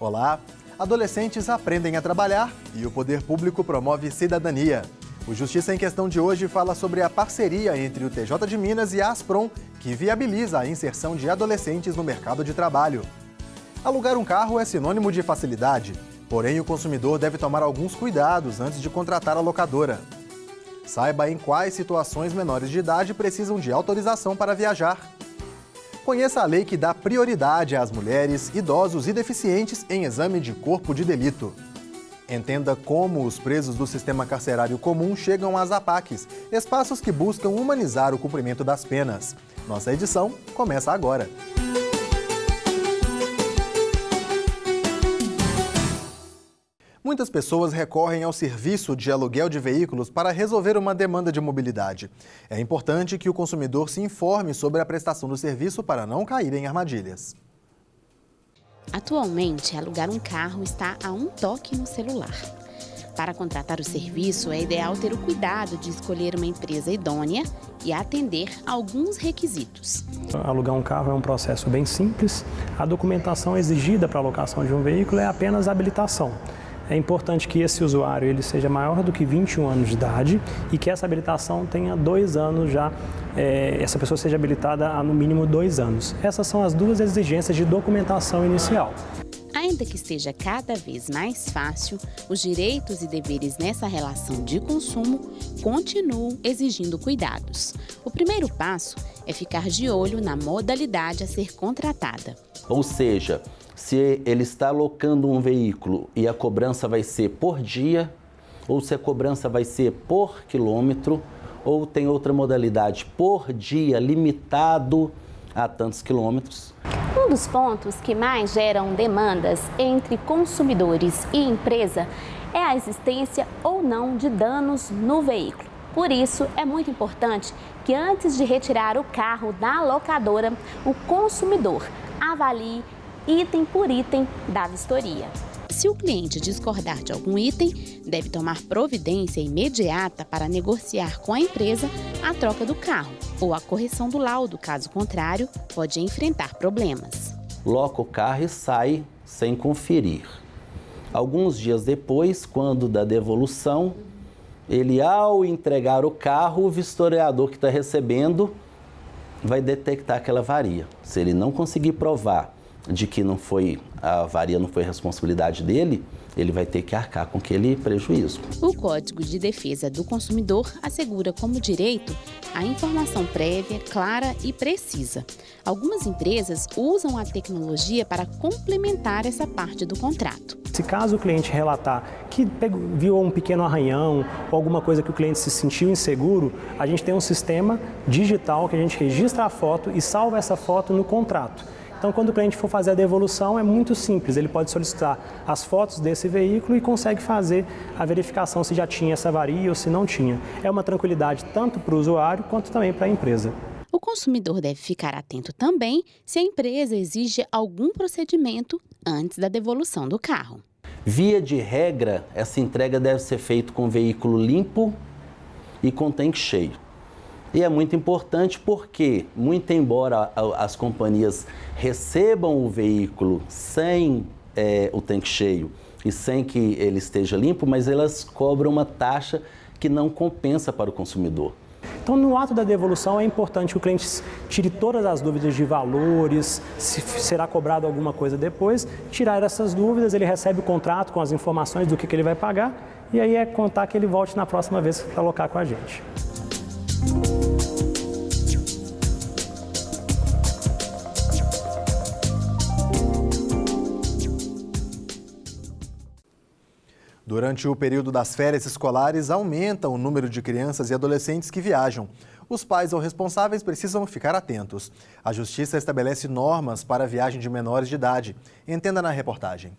Olá! Adolescentes aprendem a trabalhar e o poder público promove cidadania. O Justiça em Questão de hoje fala sobre a parceria entre o TJ de Minas e a Asprom, que viabiliza a inserção de adolescentes no mercado de trabalho. Alugar um carro é sinônimo de facilidade, porém o consumidor deve tomar alguns cuidados antes de contratar a locadora. Saiba em quais situações menores de idade precisam de autorização para viajar. Conheça a lei que dá prioridade às mulheres, idosos e deficientes em exame de corpo de delito. Entenda como os presos do sistema carcerário comum chegam às APACs, espaços que buscam humanizar o cumprimento das penas. Nossa edição começa agora. Muitas pessoas recorrem ao serviço de aluguel de veículos para resolver uma demanda de mobilidade. É importante que o consumidor se informe sobre a prestação do serviço para não cair em armadilhas. Atualmente, alugar um carro está a um toque no celular. Para contratar o serviço, é ideal ter o cuidado de escolher uma empresa idônea e atender a alguns requisitos. Alugar um carro é um processo bem simples. A documentação exigida para a alocação de um veículo é apenas a habilitação. É importante que esse usuário ele seja maior do que 21 anos de idade e que essa habilitação tenha 2 anos já, essa pessoa seja habilitada há no mínimo 2 anos. Essas são as duas exigências de documentação inicial. Ainda que esteja cada vez mais fácil, os direitos e deveres nessa relação de consumo continuam exigindo cuidados. O primeiro passo é ficar de olho na modalidade a ser contratada. Ou seja, se ele está alocando um veículo e a cobrança vai ser por dia, ou se a cobrança vai ser por quilômetro, ou tem outra modalidade por dia, limitado a tantos quilômetros. Um dos pontos que mais geram demandas entre consumidores e empresa é a existência ou não de danos no veículo. Por isso, é muito importante que antes de retirar o carro da locadora, o consumidor avalie item por item da vistoria. Se o cliente discordar de algum item, deve tomar providência imediata para negociar com a empresa a troca do carro ou a correção do laudo, caso contrário, pode enfrentar problemas. Loca o carro e sai sem conferir. Alguns dias depois, quando da devolução, ele, ao entregar o carro, o vistoriador que está recebendo vai detectar aquela avaria. Se ele não conseguir provar de que a avaria não foi responsabilidade dele, ele vai ter que arcar com aquele prejuízo. O Código de Defesa do Consumidor assegura como direito a informação prévia, clara e precisa. Algumas empresas usam a tecnologia para complementar essa parte do contrato. Se caso o cliente relatar que viu um pequeno arranhão ou alguma coisa que o cliente se sentiu inseguro, a gente tem um sistema digital que a gente registra a foto e salva essa foto no contrato. Então, quando o cliente for fazer a devolução, é muito simples. Ele pode solicitar as fotos desse veículo e consegue fazer a verificação se já tinha essa avaria ou se não tinha. É uma tranquilidade tanto para o usuário quanto também para a empresa. O consumidor deve ficar atento também se a empresa exige algum procedimento antes da devolução do carro. Via de regra, essa entrega deve ser feita com o veículo limpo e com tanque cheio. E é muito importante porque, muito embora as companhias recebam o veículo sem o tanque cheio e sem que ele esteja limpo, mas elas cobram uma taxa que não compensa para o consumidor. Então, no ato da devolução, é importante que o cliente tire todas as dúvidas de valores, se será cobrado alguma coisa depois, tirar essas dúvidas, ele recebe o contrato com as informações do que ele vai pagar e aí é contar que ele volte na próxima vez para alocar com a gente. Durante o período das férias escolares, aumenta o número de crianças e adolescentes que viajam. Os pais ou responsáveis precisam ficar atentos. A Justiça estabelece normas para a viagem de menores de idade. Entenda na reportagem.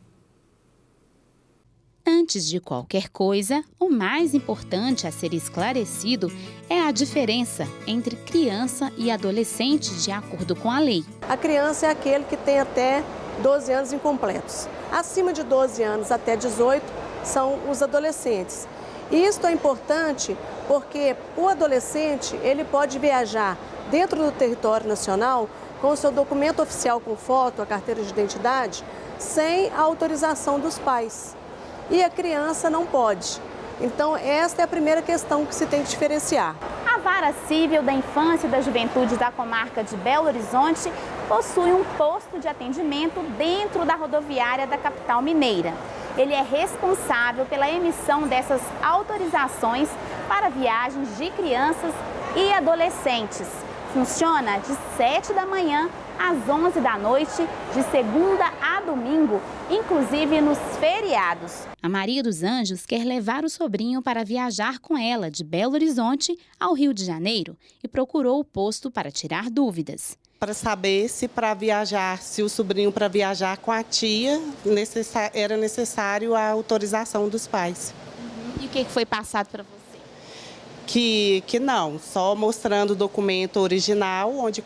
Antes de qualquer coisa, o mais importante a ser esclarecido é a diferença entre criança e adolescente de acordo com a lei. A criança é aquele que tem até 12 anos incompletos. Acima de 12 anos até 18 são os adolescentes. E isso é importante porque o adolescente ele pode viajar dentro do território nacional com o seu documento oficial com foto, a carteira de identidade, sem a autorização dos pais. E a criança não pode. Então, esta é a primeira questão que se tem que diferenciar. A Vara Civil da Infância e da Juventude da comarca de Belo Horizonte possui um posto de atendimento dentro da rodoviária da capital mineira. Ele é responsável pela emissão dessas autorizações para viagens de crianças e adolescentes. Funciona de 7 da manhã às 11 da noite, de segunda a domingo, inclusive nos feriados. A Maria dos Anjos quer levar o sobrinho para viajar com ela de Belo Horizonte ao Rio de Janeiro e procurou o posto para tirar dúvidas. Para saber se para viajar, se o sobrinho para viajar com a tia, era necessário a autorização dos pais. E o que foi passado para você? Que não, só mostrando o documento original, onde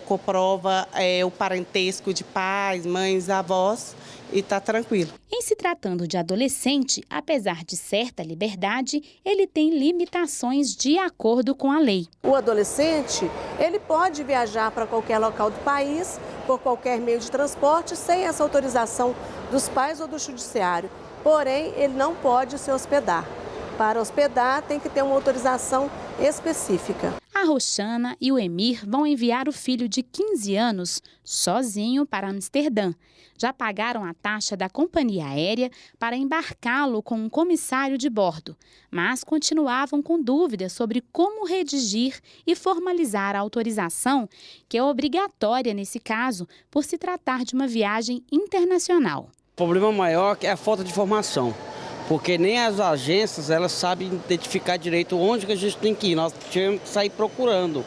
comprova o parentesco de pais, mães, avós, e está tranquilo. Em se tratando de adolescente, apesar de certa liberdade, ele tem limitações de acordo com a lei. O adolescente, ele pode viajar para qualquer local do país, por qualquer meio de transporte, sem essa autorização dos pais ou do judiciário. Porém, ele não pode se hospedar. Para hospedar, tem que ter uma autorização específica. A Roxana e o Emir vão enviar o filho de 15 anos sozinho para Amsterdã. Já pagaram a taxa da companhia aérea para embarcá-lo com um comissário de bordo, mas continuavam com dúvidas sobre como redigir e formalizar a autorização, que é obrigatória nesse caso, por se tratar de uma viagem internacional. O problema maior é a falta de informação. Porque nem as agências, elas sabem identificar direito onde que a gente tem que ir. Nós tivemos que sair procurando.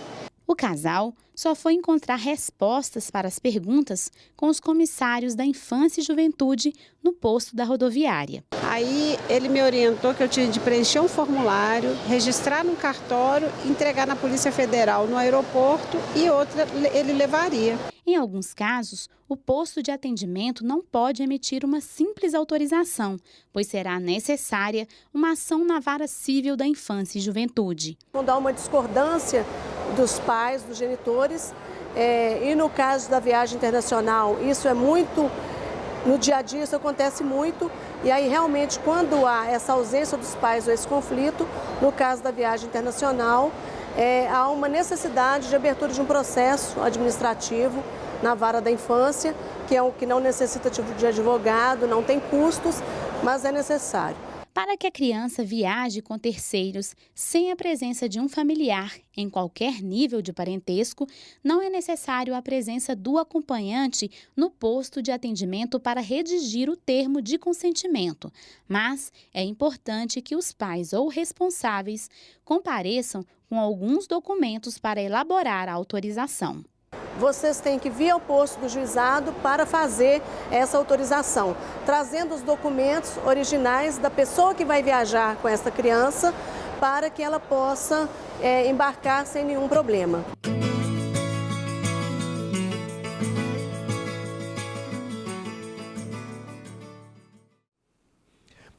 O casal só foi encontrar respostas para as perguntas com os comissários da Infância e Juventude no posto da rodoviária. Aí ele me orientou que eu tinha de preencher um formulário, registrar no cartório, entregar na Polícia Federal no aeroporto e outra ele levaria. Em alguns casos, o posto de atendimento não pode emitir uma simples autorização, pois será necessária uma ação na Vara Civil da Infância e Juventude. Quando há uma discordância dos pais, dos genitores, e no caso da viagem internacional, isso é muito, no dia a dia isso acontece muito, e aí realmente quando há essa ausência dos pais ou esse conflito, no caso da viagem internacional, há uma necessidade de abertura de um processo administrativo na Vara da Infância, que não necessita de advogado, não tem custos, mas é necessário. Para que a criança viaje com terceiros sem a presença de um familiar em qualquer nível de parentesco, não é necessário a presença do acompanhante no posto de atendimento para redigir o termo de consentimento. Mas é importante que os pais ou responsáveis compareçam com alguns documentos para elaborar a autorização. Vocês têm que vir ao posto do juizado para fazer essa autorização, trazendo os documentos originais da pessoa que vai viajar com essa criança para que ela possa embarcar sem nenhum problema.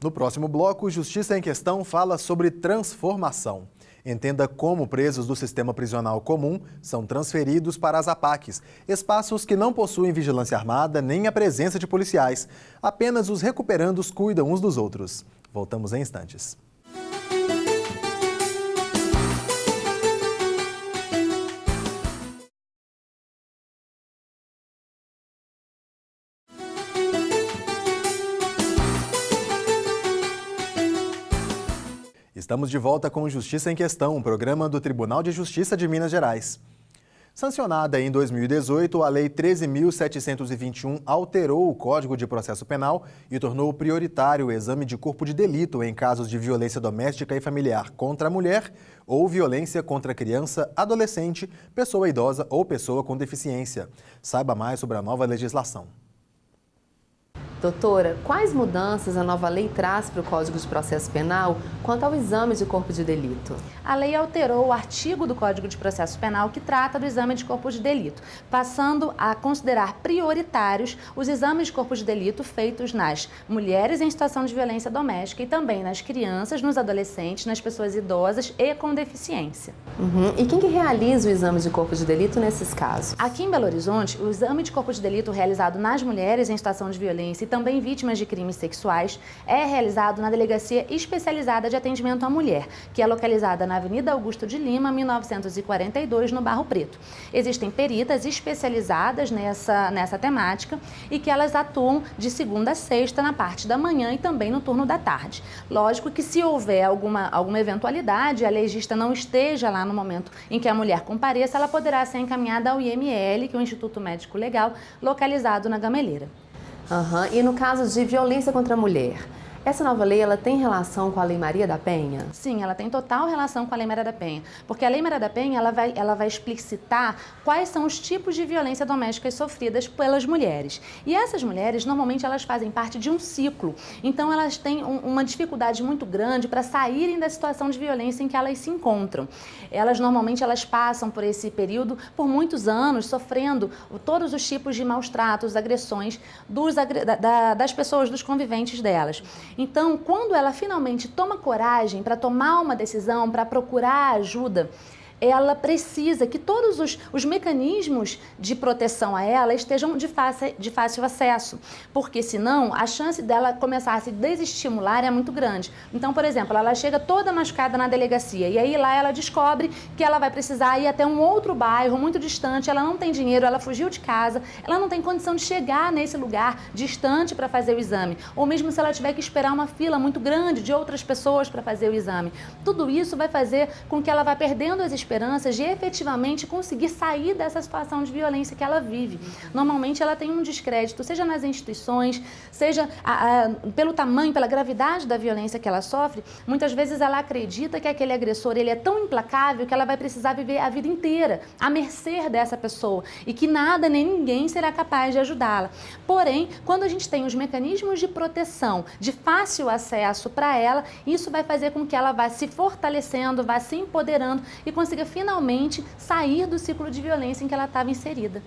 No próximo bloco, Justiça em Questão fala sobre transformação. Entenda como presos do sistema prisional comum são transferidos para as APACs, espaços que não possuem vigilância armada nem a presença de policiais. Apenas os recuperandos cuidam uns dos outros. Voltamos em instantes. Estamos de volta com Justiça em Questão, um programa do Tribunal de Justiça de Minas Gerais. Sancionada em 2018, a Lei 13.721 alterou o Código de Processo Penal e tornou prioritário o exame de corpo de delito em casos de violência doméstica e familiar contra a mulher ou violência contra criança, adolescente, pessoa idosa ou pessoa com deficiência. Saiba mais sobre a nova legislação. Doutora, quais mudanças a nova lei traz para o Código de Processo Penal quanto ao exame de corpo de delito? A lei alterou o artigo do Código de Processo Penal que trata do exame de corpo de delito, passando a considerar prioritários os exames de corpo de delito feitos nas mulheres em situação de violência doméstica e também nas crianças, nos adolescentes, nas pessoas idosas e com deficiência. E quem que realiza o exame de corpo de delito nesses casos? Aqui em Belo Horizonte, o exame de corpo de delito realizado nas mulheres em situação de violência e também vítimas de crimes sexuais é realizado na Delegacia Especializada de Atendimento à Mulher, que é localizada na Avenida Augusto de Lima, 1942, no Barro Preto. Existem peritas especializadas nessa temática e que elas atuam de segunda a sexta na parte da manhã e também no turno da tarde. Lógico que se houver alguma eventualidade, a legista não esteja lá no momento em que a mulher compareça, ela poderá ser encaminhada ao IML, que é o Instituto Médico Legal, localizado na Gameleira. E no caso de violência contra a mulher, essa nova lei ela tem relação com a Lei Maria da Penha? Sim, ela tem total relação com a Lei Maria da Penha, porque a Lei Maria da Penha ela vai explicitar quais são os tipos de violência doméstica sofridas pelas mulheres. E essas mulheres, normalmente, elas fazem parte de um ciclo, então elas têm uma dificuldade muito grande para saírem da situação de violência em que elas se encontram. Normalmente, elas passam por esse período por muitos anos, sofrendo todos os tipos de maus tratos, agressões das pessoas, dos conviventes delas. Então, quando ela finalmente toma coragem para tomar uma decisão, para procurar ajuda, ela precisa que todos os mecanismos de proteção a ela estejam de fácil acesso, porque senão a chance dela começar a se desestimular é muito grande. Então, por exemplo, ela chega toda machucada na delegacia e aí lá ela descobre que ela vai precisar ir até um outro bairro muito distante, ela não tem dinheiro, ela fugiu de casa, ela não tem condição de chegar nesse lugar distante para fazer o exame, ou mesmo se ela tiver que esperar uma fila muito grande de outras pessoas para fazer o exame. Tudo isso vai fazer com que ela vá perdendo as esperanças de efetivamente conseguir sair dessa situação de violência que ela vive. Normalmente ela tem um descrédito, seja nas instituições, seja pelo tamanho, pela gravidade da violência que ela sofre. Muitas vezes ela acredita que aquele agressor ele é tão implacável que ela vai precisar viver a vida inteira à mercê dessa pessoa e que nada nem ninguém será capaz de ajudá-la. Porém, quando a gente tem os mecanismos de proteção, de fácil acesso para ela, isso vai fazer com que ela vá se fortalecendo, vá se empoderando e consiga finalmente sair do ciclo de violência em que ela estava inserida.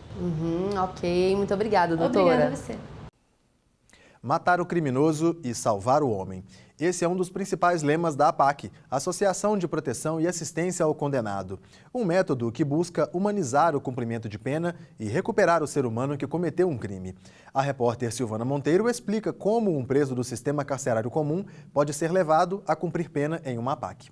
Ok, muito obrigada, doutora. Obrigada a você. Matar o criminoso e salvar o homem. Esse é um dos principais lemas da APAC, Associação de Proteção e Assistência ao Condenado. Um método que busca humanizar o cumprimento de pena e recuperar o ser humano que cometeu um crime. A repórter Silvana Monteiro explica como um preso do sistema carcerário comum pode ser levado a cumprir pena em uma APAC.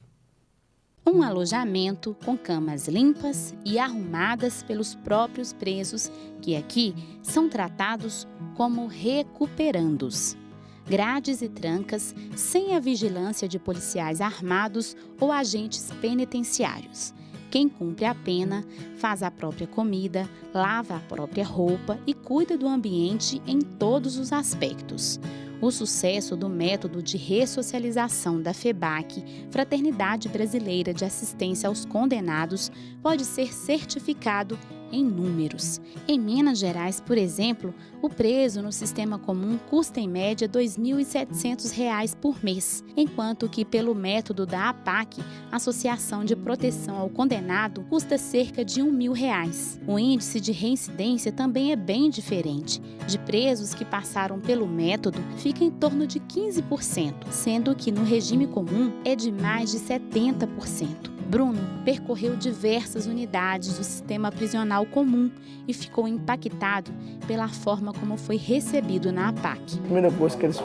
Um alojamento com camas limpas e arrumadas pelos próprios presos, que aqui são tratados como recuperandos. Grades e trancas sem a vigilância de policiais armados ou agentes penitenciários. Quem cumpre a pena faz a própria comida, lava a própria roupa e cuida do ambiente em todos os aspectos. O sucesso do método de ressocialização da FEBAC, Fraternidade Brasileira de Assistência aos Condenados, pode ser certificado em números. Em Minas Gerais, por exemplo, o preso no sistema comum custa em média R$ 2.700 por mês, enquanto que pelo método da APAC, Associação de Proteção ao Condenado, custa cerca de R$ 1.000. O índice de reincidência também é bem diferente. De presos que passaram pelo método, fica em torno de 15%, sendo que no regime comum é de mais de 70%. Bruno percorreu diversas unidades do sistema prisional comum e ficou impactado pela forma como foi recebido na APAC. A primeira coisa que eles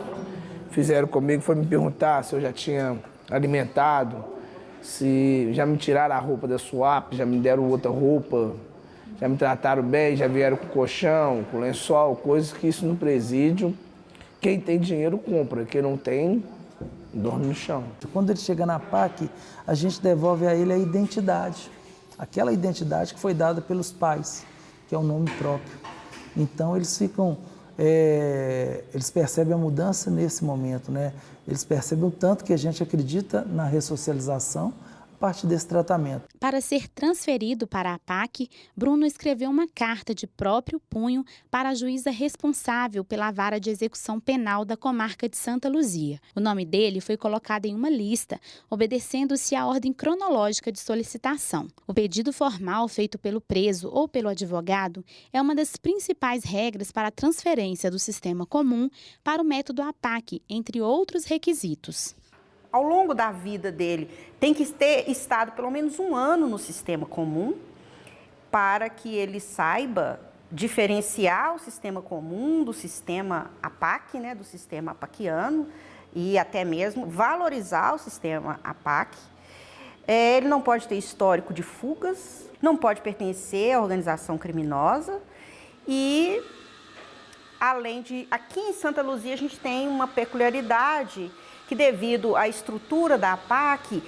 fizeram comigo foi me perguntar se eu já tinha alimentado, se já me tiraram a roupa da SUAP, já me deram outra roupa, já me trataram bem, já vieram com colchão, com lençol, coisas que isso no presídio, quem tem dinheiro compra, quem não tem, dorme no chão. Quando ele chega na APAC, a gente devolve a ele a identidade. Aquela identidade que foi dada pelos pais, que é o nome próprio. Então eles ficam, eles percebem a mudança nesse momento, né? Eles percebem o tanto que a gente acredita na ressocialização a parte desse tratamento. Para ser transferido para a APAC, Bruno escreveu uma carta de próprio punho para a juíza responsável pela vara de execução penal da comarca de Santa Luzia. O nome dele foi colocado em uma lista, obedecendo-se à ordem cronológica de solicitação. O pedido formal feito pelo preso ou pelo advogado é uma das principais regras para a transferência do sistema comum para o método APAC, entre outros requisitos. Ao longo da vida dele, tem que ter estado pelo menos 1 ano no sistema comum para que ele saiba diferenciar o sistema comum do sistema APAC, né, do sistema apaquiano, e até mesmo valorizar o sistema APAC. Ele não pode ter histórico de fugas, não pode pertencer à organização criminosa e, além de, aqui em Santa Luzia a gente tem uma peculiaridade que, devido à estrutura da APAC,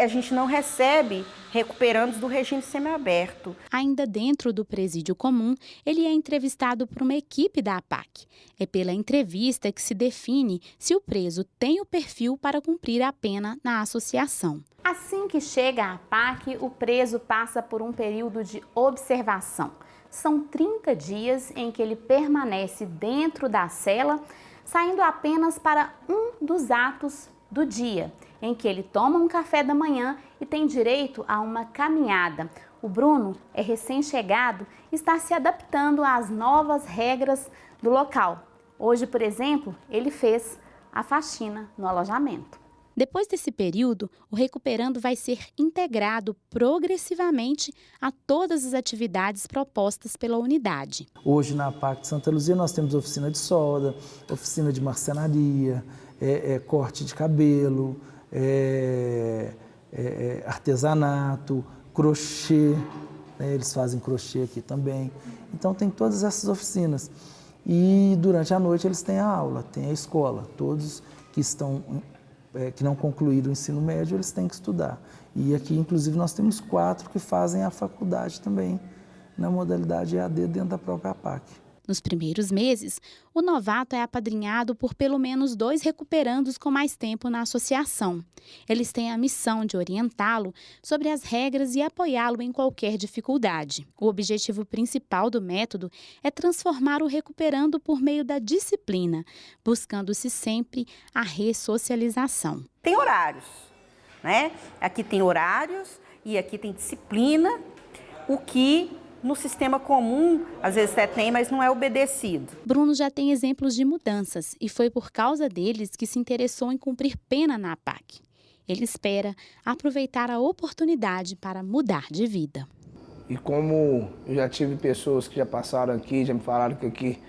a gente não recebe recuperandos do regime semiaberto. Ainda dentro do presídio comum, ele é entrevistado por uma equipe da APAC. É pela entrevista que se define se o preso tem o perfil para cumprir a pena na associação. Assim que chega à APAC, o preso passa por um período de observação. São 30 dias em que ele permanece dentro da cela, saindo apenas para um dos atos do dia, em que ele toma um café da manhã e tem direito a uma caminhada. O Bruno é recém-chegado e está se adaptando às novas regras do local. Hoje, por exemplo, ele fez a faxina no alojamento. Depois desse período, o recuperando vai ser integrado progressivamente a todas as atividades propostas pela unidade. Hoje, na APAC de Santa Luzia, nós temos oficina de solda, oficina de marcenaria, corte de cabelo, artesanato, crochê, né? Eles fazem crochê aqui também. Então, tem todas essas oficinas. E durante a noite eles têm a aula, tem a escola. Todos que não concluíram o ensino médio, eles têm que estudar. E aqui, inclusive, nós temos 4 que fazem a faculdade também, na modalidade EAD dentro da própria APAC. Nos primeiros meses, o novato é apadrinhado por pelo menos 2 recuperandos com mais tempo na associação. Eles têm a missão de orientá-lo sobre as regras e apoiá-lo em qualquer dificuldade. O objetivo principal do método é transformar o recuperando por meio da disciplina, buscando-se sempre a ressocialização. Tem horários, né? Aqui tem horários e aqui tem disciplina, o que no sistema comum, às vezes até tem, mas não é obedecido. Bruno já tem exemplos de mudanças e foi por causa deles que se interessou em cumprir pena na APAC. Ele espera aproveitar a oportunidade para mudar de vida. E como eu já tive pessoas que já passaram aqui, já me falaram que aqui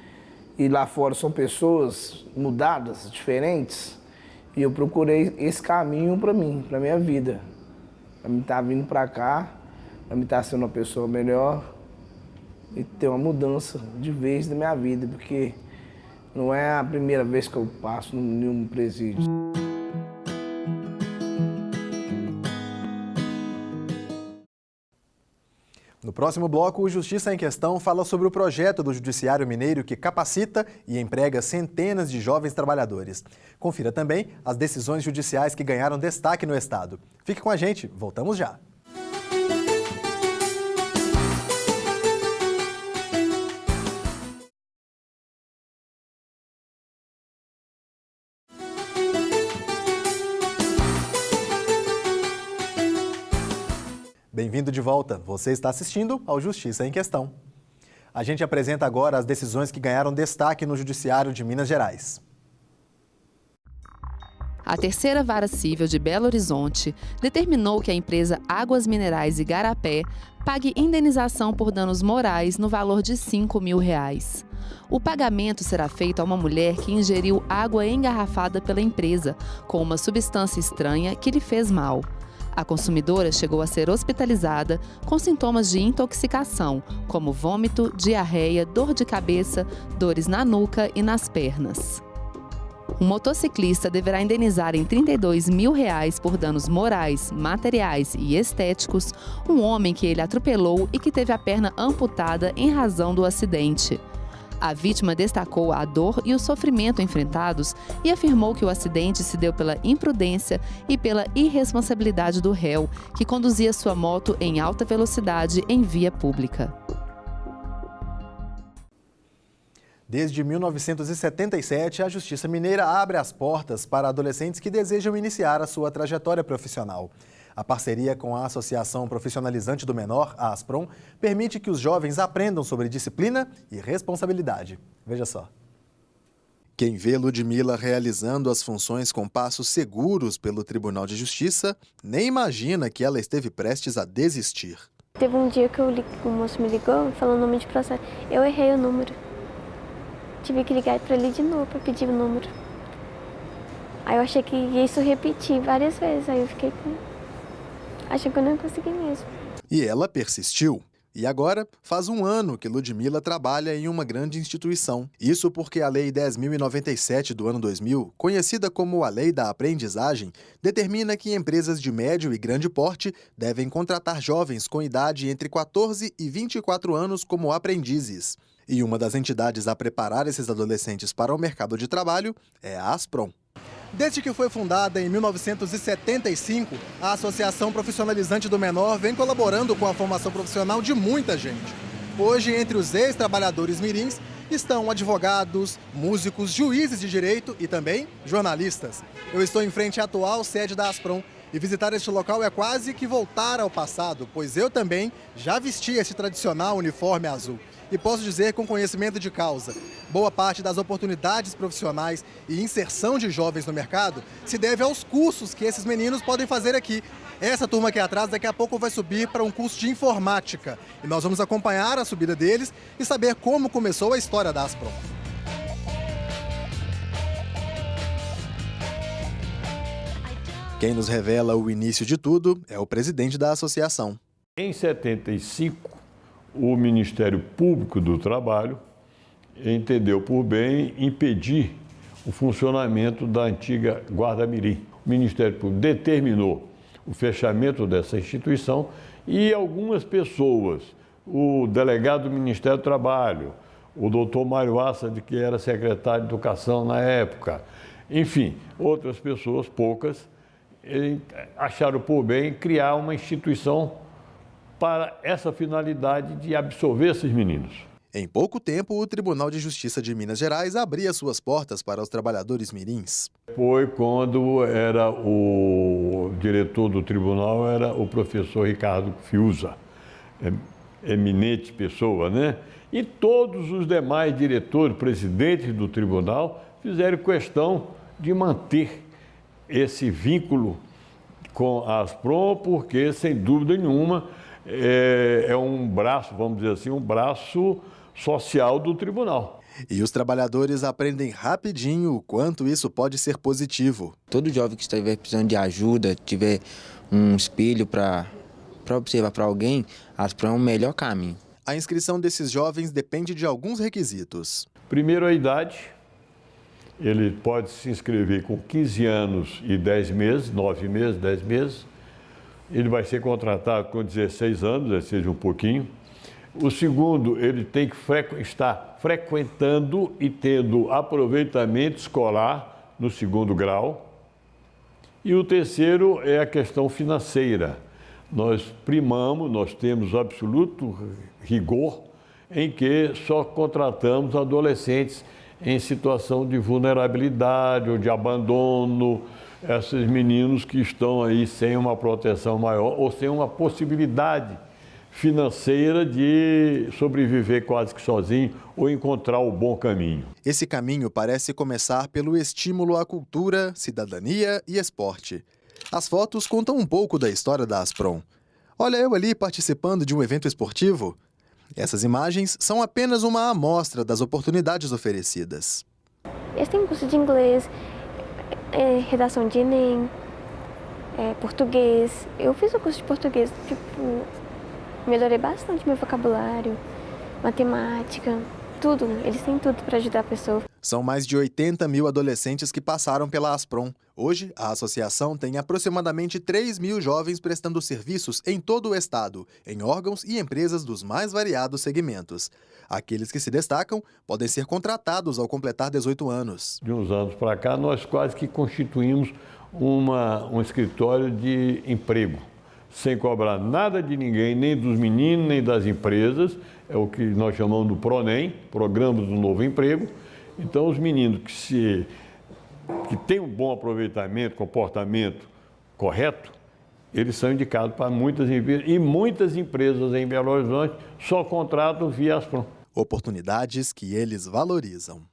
e lá fora são pessoas mudadas, diferentes, e eu procurei esse caminho para mim, para minha vida. Para mim estar vindo para cá, para mim estar sendo uma pessoa melhor, e ter uma mudança de vez na minha vida, porque não é a primeira vez que eu passo em um presídio. No próximo bloco, o Justiça em Questão fala sobre o projeto do Judiciário Mineiro que capacita e emprega centenas de jovens trabalhadores. Confira também as decisões judiciais que ganharam destaque no Estado. Fique com a gente, voltamos já. Bem-vindo de volta. Você está assistindo ao Justiça em Questão. A gente apresenta agora as decisões que ganharam destaque no Judiciário de Minas Gerais. A terceira Vara Civil de Belo Horizonte determinou que a empresa Águas Minerais Igarapé pague indenização por danos morais no valor de R$ 5.000. O pagamento será feito a uma mulher que ingeriu água engarrafada pela empresa com uma substância estranha que lhe fez mal. A consumidora chegou a ser hospitalizada com sintomas de intoxicação, como vômito, diarreia, dor de cabeça, dores na nuca e nas pernas. O motociclista deverá indenizar em R$ 32.000 por danos morais, materiais e estéticos um homem que ele atropelou e que teve a perna amputada em razão do acidente. A vítima destacou a dor e o sofrimento enfrentados e afirmou que o acidente se deu pela imprudência e pela irresponsabilidade do réu, que conduzia sua moto em alta velocidade em via pública. Desde 1977, a Justiça Mineira abre as portas para adolescentes que desejam iniciar a sua trajetória profissional. A parceria com a Associação Profissionalizante do Menor, a ASPROM, permite que os jovens aprendam sobre disciplina e responsabilidade. Veja só. Quem vê Ludmila realizando as funções com passos seguros pelo Tribunal de Justiça, nem imagina que ela esteve prestes a desistir. Teve um dia que o moço me ligou falando o nome de processo. Eu errei o número. Tive que ligar para ele de novo para pedir o número. Aí eu achei que isso repetir várias vezes. Aí eu fiquei achei que eu não ia conseguir mesmo. E ela persistiu. E agora faz um ano que Ludmila trabalha em uma grande instituição. Isso porque a Lei 10.097 do ano 2000, conhecida como a Lei da Aprendizagem, determina que empresas de médio e grande porte devem contratar jovens com idade entre 14 e 24 anos como aprendizes. E uma das entidades a preparar esses adolescentes para o mercado de trabalho é a ASPROM. Desde que foi fundada em 1975, a Associação Profissionalizante do Menor vem colaborando com a formação profissional de muita gente. Hoje, entre os ex-trabalhadores mirins, estão advogados, músicos, juízes de direito e também jornalistas. Eu estou em frente à atual sede da ASPROM e visitar este local é quase que voltar ao passado, pois eu também já vesti esse tradicional uniforme azul. E posso dizer com conhecimento de causa, boa parte das oportunidades profissionais e inserção de jovens no mercado se deve aos cursos que esses meninos podem fazer aqui. Essa turma aqui atrás daqui a pouco vai subir para um curso de informática. E nós vamos acompanhar a subida deles e saber como começou a história da ASPROM. Quem nos revela o início de tudo é o presidente da associação. Em 75, o Ministério Público do Trabalho entendeu por bem impedir o funcionamento da antiga Guarda Mirim. O Ministério Público determinou o fechamento dessa instituição e algumas pessoas, o delegado do Ministério do Trabalho, o doutor Mário Assad, que era secretário de Educação na época, enfim, outras pessoas, poucas, acharam por bem criar uma instituição para essa finalidade de absorver esses meninos. Em pouco tempo, o Tribunal de Justiça de Minas Gerais abria suas portas para os trabalhadores mirins. Foi quando era o diretor do tribunal, era o professor Ricardo Fiuza, eminente pessoa, né? E todos os demais diretores, presidentes do tribunal, fizeram questão de manter esse vínculo com a ASPROM, porque, sem dúvida nenhuma, é um braço, vamos dizer assim, um braço social do tribunal. E os trabalhadores aprendem rapidinho o quanto isso pode ser positivo. Todo jovem que estiver precisando de ajuda, tiver um espelho para observar para alguém, a ASPROM é o melhor caminho. A inscrição desses jovens depende de alguns requisitos. Primeiro, a idade. Ele pode se inscrever com 15 anos e 10 meses, 9 meses, 10 meses. Ele vai ser contratado com 16 anos, seja um pouquinho. O segundo, ele tem que estar frequentando e tendo aproveitamento escolar no segundo grau. E o terceiro é a questão financeira. Nós primamos, nós temos absoluto rigor em que só contratamos adolescentes em situação de vulnerabilidade ou de abandono, esses meninos que estão aí sem uma proteção maior ou sem uma possibilidade financeira de sobreviver quase que sozinho ou encontrar o bom caminho. Esse caminho parece começar pelo estímulo à cultura, cidadania e esporte. As fotos contam um pouco da história da ASPROM. Olha eu ali participando de um evento esportivo. Essas imagens são apenas uma amostra das oportunidades oferecidas. Eles têm curso de inglês, redação de Enem, português. Eu fiz o curso de português, melhorei bastante meu vocabulário, matemática, tudo. Eles têm tudo para ajudar a pessoa. São mais de 80 mil adolescentes que passaram pela Asprom. Hoje, a associação tem aproximadamente 3 mil jovens prestando serviços em todo o estado, em órgãos e empresas dos mais variados segmentos. Aqueles que se destacam podem ser contratados ao completar 18 anos. De uns anos para cá, nós quase que constituímos um escritório de emprego, sem cobrar nada de ninguém, nem dos meninos, nem das empresas. É o que nós chamamos do PRONEM, Programa do Novo Emprego. Então, os meninos que têm um bom aproveitamento, comportamento correto, eles são indicados para muitas empresas, e muitas empresas em Belo Horizonte só contratam via Asprom. Oportunidades que eles valorizam.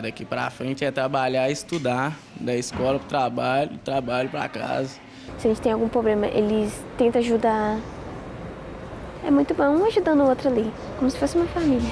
Daqui para frente é trabalhar e estudar, da escola para o trabalho, do trabalho para casa. Se a gente tem algum problema, eles tentam ajudar. É muito bom, um ajudando o outro ali, como se fosse uma família.